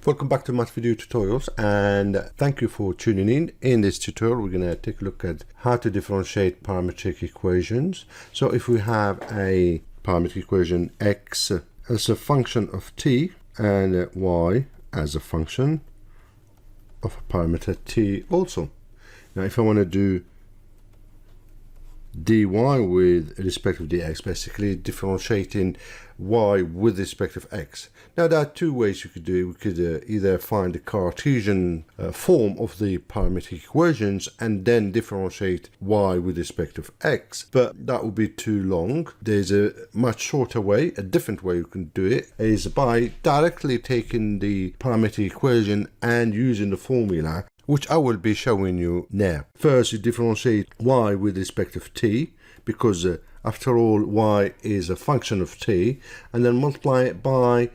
Welcome back to Math Video Tutorials, and thank you for tuning in. In this tutorial, we're going to take a look at how to differentiate parametric equations. So if we have a parametric equation x as a function of t and y as a function of a parameter t also. Now if I want to do dy with respect of dx, basically differentiating y with respect of x. Now there are two ways you could do it. We could either find the Cartesian form of the parametric equations and then differentiate y with respect of x, but that would be too long. There's a much shorter way. A different way you can do it is by directly taking the parametric equation and using the formula, which I will be showing you now. First, you differentiate y with respect of t, because after all, y is a function of t, and then multiply it by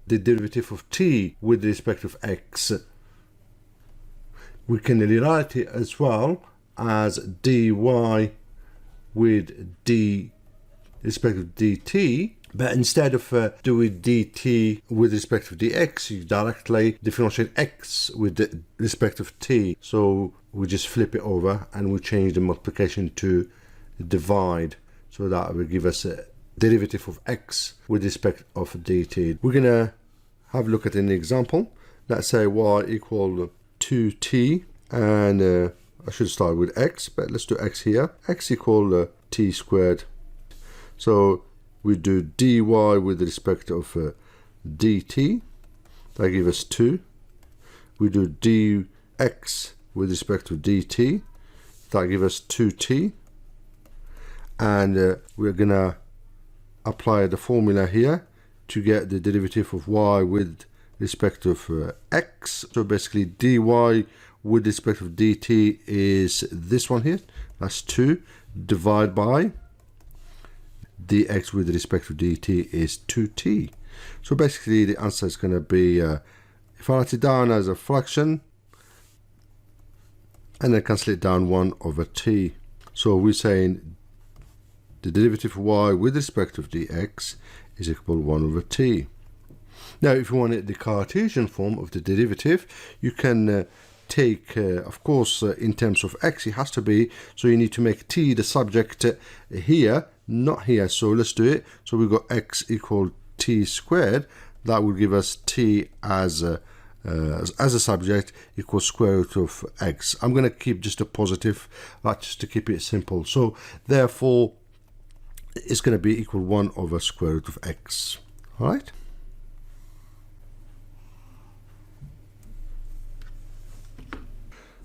the derivative of t with respect of x. We can rewrite it as well as dy with respect of dt, but instead of doing dt with respect of dx, you directly differentiate x with the respect of t. So we just flip it over and we change the multiplication to divide, so that will give us a derivative of x with respect of dt. We're gonna have a look at an example. Let's say y equal 2t, and I should start with x, but let's do x here. X equal t squared. So we do dy with respect of dt, that gives us 2. We do dx with respect to dt, that gives us 2t. And we're gonna apply the formula here to get the derivative of y with respect of x. So basically dy with respect of dt is this one here, that's 2, divided by dx with respect to dt is 2t. So basically the answer is going to be, if I write it down as a fraction and then cancel it down, 1 over t. So we're saying the derivative of y with respect of dx is equal to 1 over t. Now if you want it the Cartesian form of the derivative, you can take, of course, in terms of x it has to be, so you need to make t the subject here, not here. So let's do it. So we've got x equal t squared. That will give us t as a subject equals square root of x. I'm going to keep just a positive, just to keep it simple. So therefore it's going to be equal 1 over square root of x. All right.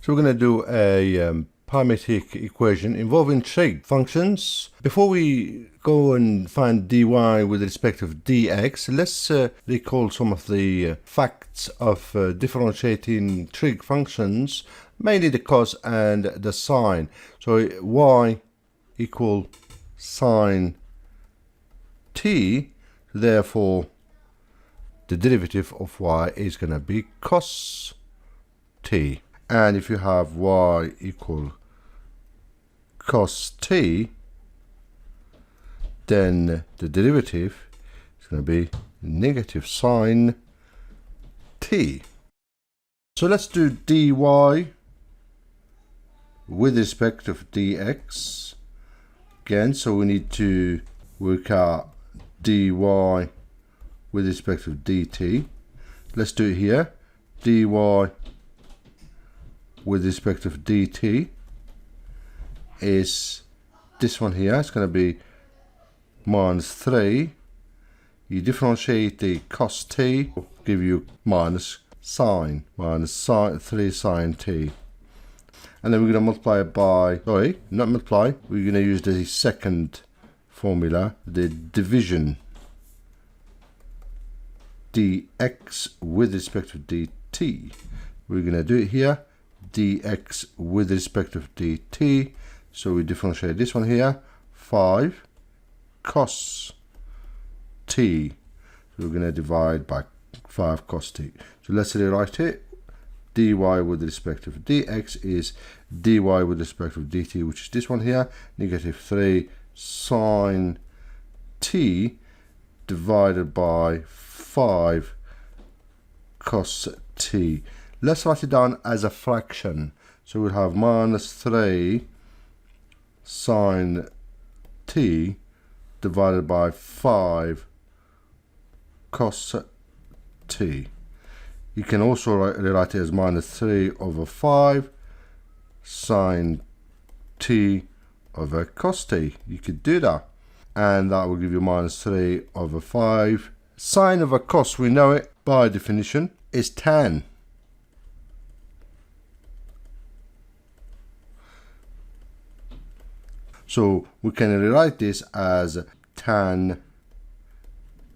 So we're going to do a parametric equation involving trig functions. Before we go and find dy with respect of dx, let's recall some of the facts of differentiating trig functions, mainly the cos and the sine. So y equal sine t, therefore the derivative of y is going to be cos t. And if you have y equal cos t, then the derivative is going to be negative sine t. So let's do dy with respect of dx. Again, so we need to work out dy with respect of dt. Let's do it here. Dy with respect of dt is this one here. It's going to be minus 3. You differentiate the cos t, give you minus sine 3 sine t. And then we're going to multiply it by, sorry, not multiply, we're going to use the second formula, the division dx with respect to dt. We're going to do it here, dx with respect of dt. So we differentiate this one here, 5 cos t. So we're going to divide by 5 cos t. So let's rewrite it. Dy with respect of dx is dy with respect of dt, which is this one here, negative 3 sine t divided by 5 cos t. Let's write it down as a fraction. So we'll have minus 3 sine t divided by 5 cos t. You can also rewrite it as minus 3 over 5 sine t over cos t. You could do that. And that will give you minus 3 over 5. Sine over cos, we know it by definition, is tan. So we can rewrite this as tan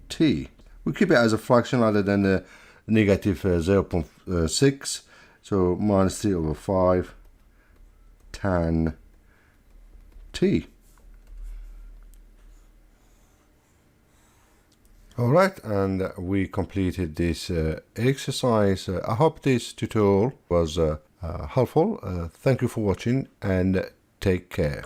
t. We keep it as a fraction rather than the negative 0.6. So minus 3 over 5 tan t. Alright, and we completed this exercise. I hope this tutorial was helpful. Thank you for watching and take care.